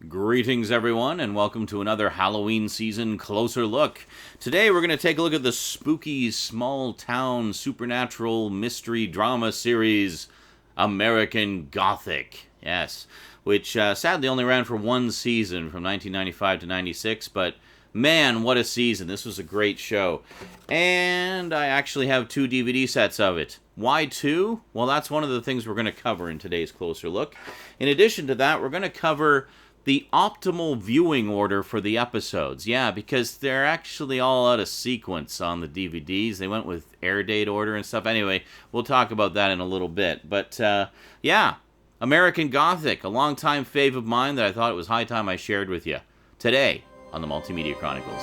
Greetings, everyone, and welcome to another Halloween season closer look. Today, we're going to take a look at the spooky, small town supernatural mystery drama series, American Gothic. Yes, which sadly only ran for one season from 1995 to 96, but man, what a season. This was a great show. And I actually have two DVD sets of it. Why two? Well, that's one of the things we're going to cover in today's closer look. In addition to that, we're going to cover the optimal viewing order for the episodes. Yeah, because they're actually all out of sequence on the DVDs. They went with air date order and stuff. Anyway, we'll talk about that in a little bit. But, yeah, American Gothic, a longtime fave of mine that I thought it was high time I shared with you. Today on the Multimedia Chronicles.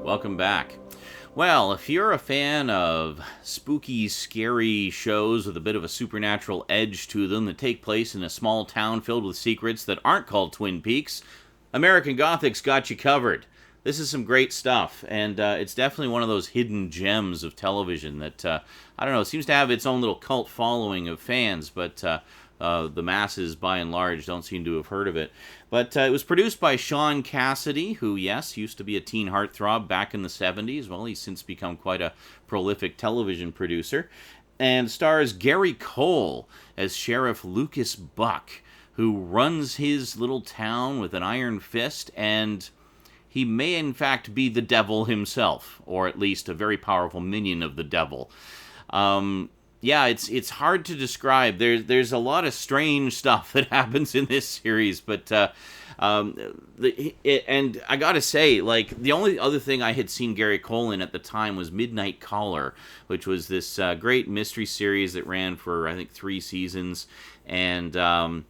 Welcome back. Well, if you're a fan of spooky, scary shows with a bit of a supernatural edge to them that take place in a small town filled with secrets that aren't called Twin Peaks, American Gothic's got you covered. This is some great stuff, and it's definitely one of those hidden gems of television that, I don't know, seems to have its own little cult following of fans, but the masses, by and large, don't seem to have heard of it. But it was produced by Sean Cassidy, who, yes, used to be a teen heartthrob back in the 70s. Well, he's since become quite a prolific television producer. And stars Gary Cole as Sheriff Lucas Buck, who runs his little town with an iron fist, and he may in fact be the devil himself, or at least a very powerful minion of the devil. Yeah, it's hard to describe. There's a lot of strange stuff that happens in this series, but and I gotta say, like, the only other thing I had seen Gary Cole in at the time was Midnight Caller, which was this great mystery series that ran for I think 3 seasons, and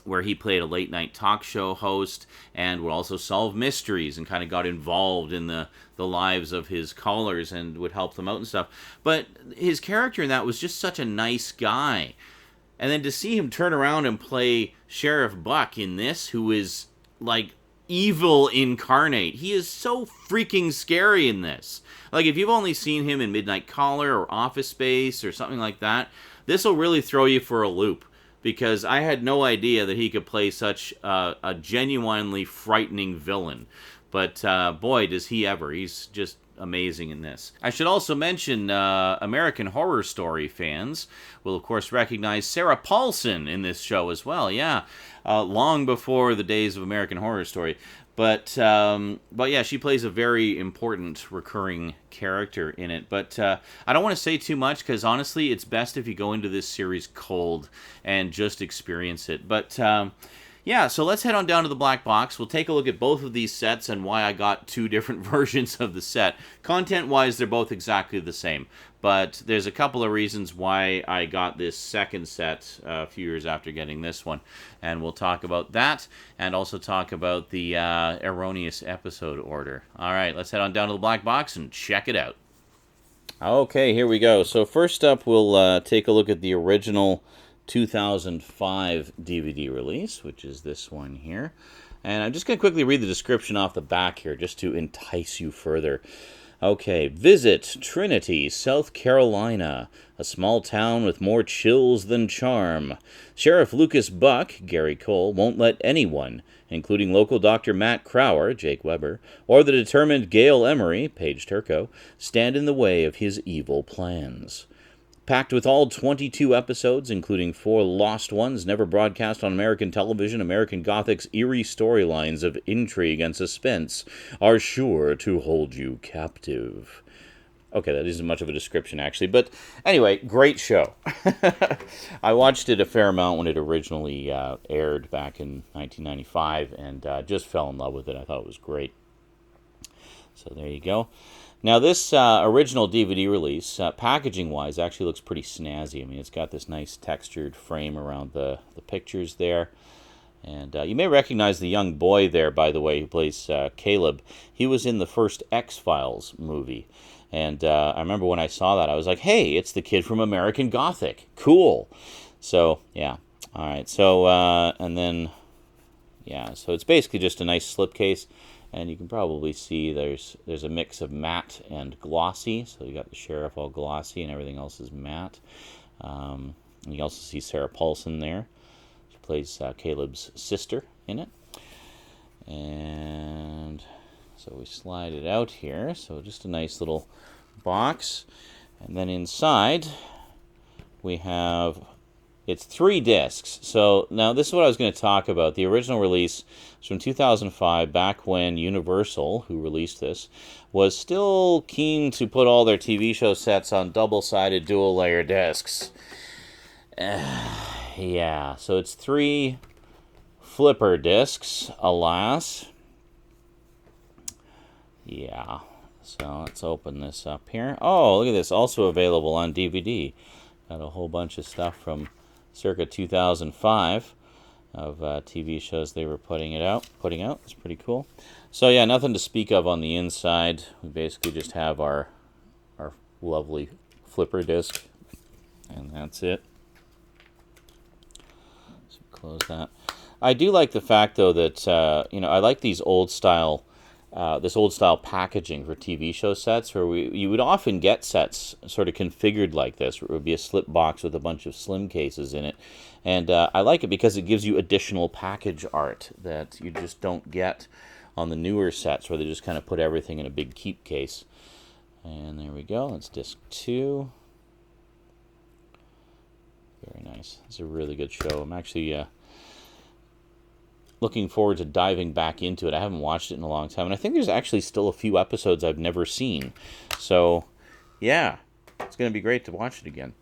where he played a late-night talk show host and would also solve mysteries and kind of got involved in the lives of his callers and would help them out and stuff. But his character in that was just such a nice guy. And then to see him turn around and play Sheriff Buck in this, who is, like, evil incarnate. He is so freaking scary in this. Like, if you've only seen him in Midnight Caller or Office Space or something like that, this will really throw you for a loop. Because I had no idea that he could play such a genuinely frightening villain. But boy, does he ever. He's just amazing in this. I should also mention American Horror Story fans will, of course, recognize Sarah Paulson in this show as well. Yeah, long before the days of American Horror Story. But yeah, she plays a very important recurring character in it. But I don't want to say too much because honestly, it's best if you go into this series cold and just experience it. But yeah, so let's head on down to the black box. We'll take a look at both of these sets and why I got 2 different versions of the set. Content-wise, they're both exactly the same. But there's a couple of reasons why I got this second set a few years after getting this one. And we'll talk about that and also talk about the erroneous episode order. All right, let's head on down to the black box and check it out. Okay, here we go. So first up, we'll take a look at the original 2005 DVD release, which is this one here. And I'm just going to quickly read the description off the back here just to entice you further. Okay, visit Trinity, South Carolina, a small town with more chills than charm. Sheriff Lucas Buck, Gary Cole, won't let anyone, including local Dr. Matt Crower, Jake Weber, or the determined Gail Emery, Paige Turco, stand in the way of his evil plans. Packed with all 22 episodes, including 4 lost ones never broadcast on American television, American Gothic's eerie storylines of intrigue and suspense are sure to hold you captive. Okay, that isn't much of a description, actually. But anyway, great show. I watched it a fair amount when it originally aired back in 1995, and just fell in love with it. I thought it was great. So there you go. Now, this original DVD release, packaging-wise, actually looks pretty snazzy. I mean, it's got this nice textured frame around the pictures there. And you may recognize the young boy there, by the way, who plays Caleb. He was in the first X-Files movie. And I remember when I saw that, I was like, hey, it's the kid from American Gothic. Cool. So, yeah. All right. So, and then, yeah. So it's basically just a nice slipcase. And you can probably see there's a mix of matte and glossy. So you got the Sheriff all glossy and everything else is matte. And you also see Sarah Paulson there. She plays Caleb's sister in it. And so we slide it out here. So just a nice little box. And then inside we have, it's 3 discs. So now this is what I was going to talk about. The original release was from 2005, back when Universal, who released this, was still keen to put all their TV show sets on double-sided, dual-layer discs. Yeah, so it's 3 flipper discs, alas. Yeah, so let's open this up here. Oh, look at this, also available on DVD. Got a whole bunch of stuff from circa 2005 of TV shows they were putting out. It's pretty cool. So yeah, nothing to speak of on the inside. We basically just have our lovely flipper disc, and that's it. So close that. I do like the fact though that I like these old style. This old style packaging for TV show sets, where you would often get sets sort of configured like this, where it would be a slip box with a bunch of slim cases in it. And I like it because it gives you additional package art that you just don't get on the newer sets, where they just kind of put everything in a big keep case. And there we go. That's disc 2. Very nice. It's a really good show. I'm actually looking forward to diving back into it. I haven't watched it in a long time, and I think there's actually still a few episodes I've never seen. So, yeah, it's going to be great to watch it again.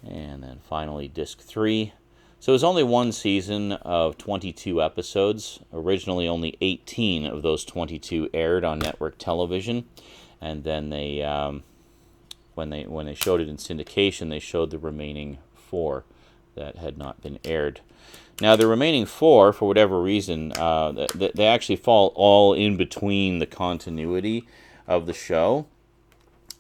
And then finally, disc 3. So it was only 1 season of 22 episodes. Originally, only 18 of those 22 aired on network television, and then they, when they showed it in syndication, they showed the remaining 4 that had not been aired. Now, the remaining 4, for whatever reason, they actually fall all in between the continuity of the show.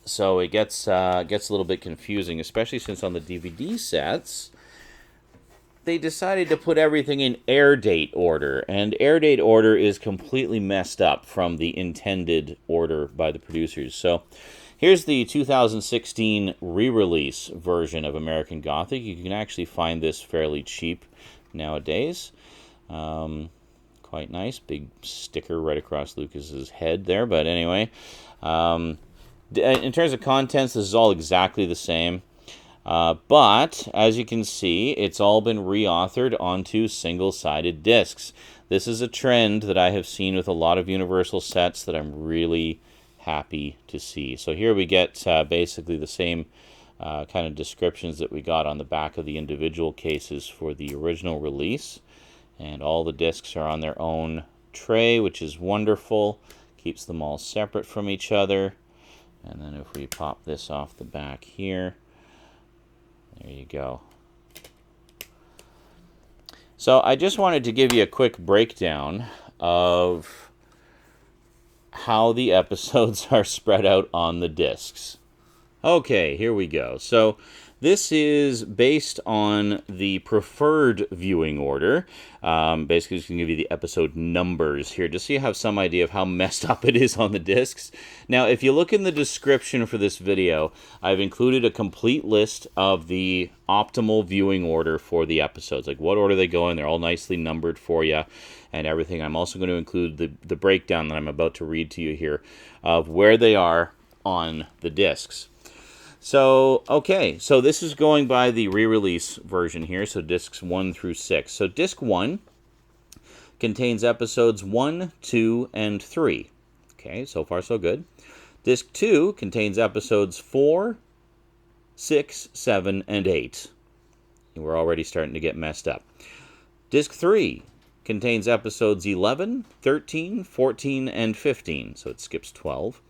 So it gets a little bit confusing, especially since on the DVD sets, they decided to put everything in air date order. And air date order is completely messed up from the intended order by the producers. So here's the 2016 re-release version of American Gothic. You can actually find this fairly cheap nowadays. Quite nice. Big sticker right across Lucas's head there. But anyway, in terms of contents, this is all exactly the same. But as you can see, it's all been reauthored onto single-sided discs. This is a trend that I have seen with a lot of Universal sets that I'm really happy to see. So here we get basically the same kind of descriptions that we got on the back of the individual cases for the original release. And all the discs are on their own tray, which is wonderful. Keeps them all separate from each other. And then if we pop this off the back here, there you go. So I just wanted to give you a quick breakdown of how the episodes are spread out on the discs. Okay, here we go. So this is based on the preferred viewing order. Basically, just going to give you the episode numbers here, just so you have some idea of how messed up it is on the discs. Now, if you look in the description for this video, I've included a complete list of the optimal viewing order for the episodes, like what order they go in. They're all nicely numbered for you and everything. I'm also going to include the breakdown that I'm about to read to you here of where they are on the discs. So, okay, so this is going by the re-release version here, so discs 1 through 6. So disc 1 contains episodes 1, 2, and 3. Okay, so far so good. Disc 2 contains episodes 4, 6, 7, and 8. And we're already starting to get messed up. Disc 3 contains episodes 11, 13, 14, and 15, so it skips 12.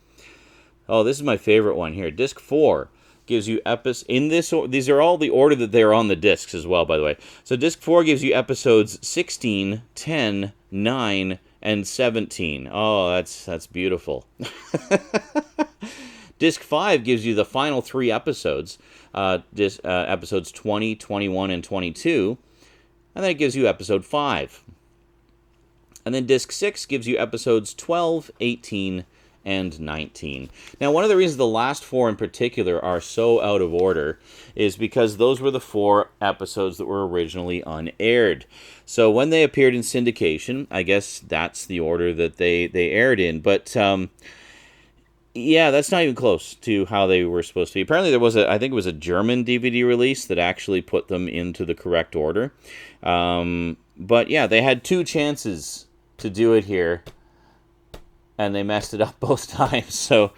Oh, this is my favorite one here. Disc 4 gives you episodes in this. These are all the order that they're on the discs as well, by the way. So disc 4 gives you episodes 16, 10, 9, and 17. Oh, that's beautiful. Disc 5 gives you the final 3 episodes, episodes 20, 21, and 22, and then it gives you episode 5. And then disc 6 gives you episodes 12, 18, and 19. Now, one of the reasons the last 4 in particular are so out of order is because those were the 4 episodes that were originally unaired. So when they appeared in syndication, I guess that's the order that they aired in. But yeah, that's not even close to how they were supposed to be. Apparently there was I think it was a German DVD release that actually put them into the correct order. But yeah, they had 2 chances to do it here, and they messed it up both times. So,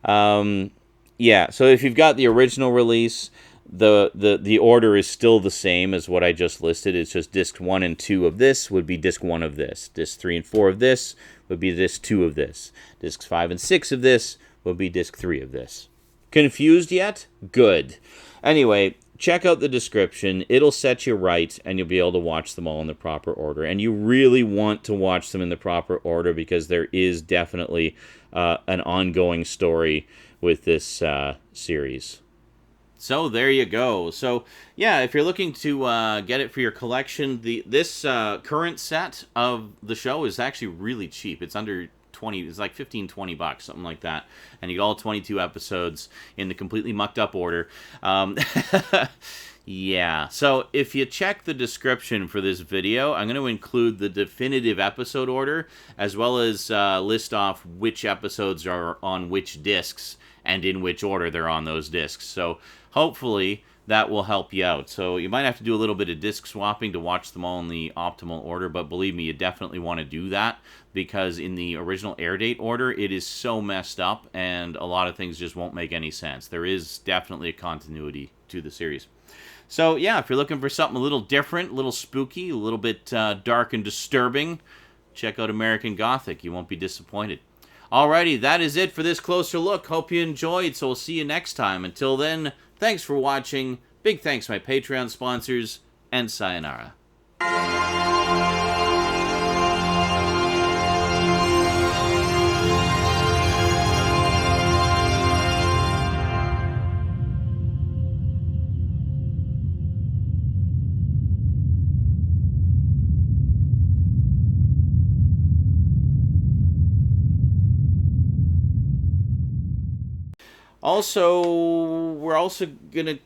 yeah. So if you've got the original release, the order is still the same as what I just listed. It's just disc 1 and 2 of this would be disc 1 of this. Disc 3 and 4 of this would be disc 2 of this. Discs 5 and 6 of this would be disc 3 of this. Confused yet? Good. Anyway, check out the description. It'll set you right, and you'll be able to watch them all in the proper order. And you really want to watch them in the proper order because there is definitely an ongoing story with this series. So there you go. So yeah, if you're looking to get it for your collection, this current set of the show is actually really cheap. It's under 20. It's like $15-20, something like that, and you get all 22 episodes in the completely mucked up order. Yeah, so if you check the description for this video, I'm going to include the definitive episode order, as well as list off which episodes are on which discs and in which order they're on those discs. So hopefully that will help you out. So you might have to do a little bit of disc swapping to watch them all in the optimal order, but believe me, you definitely want to do that, because in the original air date order, it is so messed up, and a lot of things just won't make any sense. There is definitely a continuity to the series. So yeah, if you're looking for something a little different, a little spooky, a little bit dark and disturbing, check out American Gothic. You won't be disappointed. Alrighty, that is it for this closer look. Hope you enjoyed, so we'll see you next time. Until then, thanks for watching. Big thanks to my Patreon sponsors, and sayonara. Also, we're also gonna...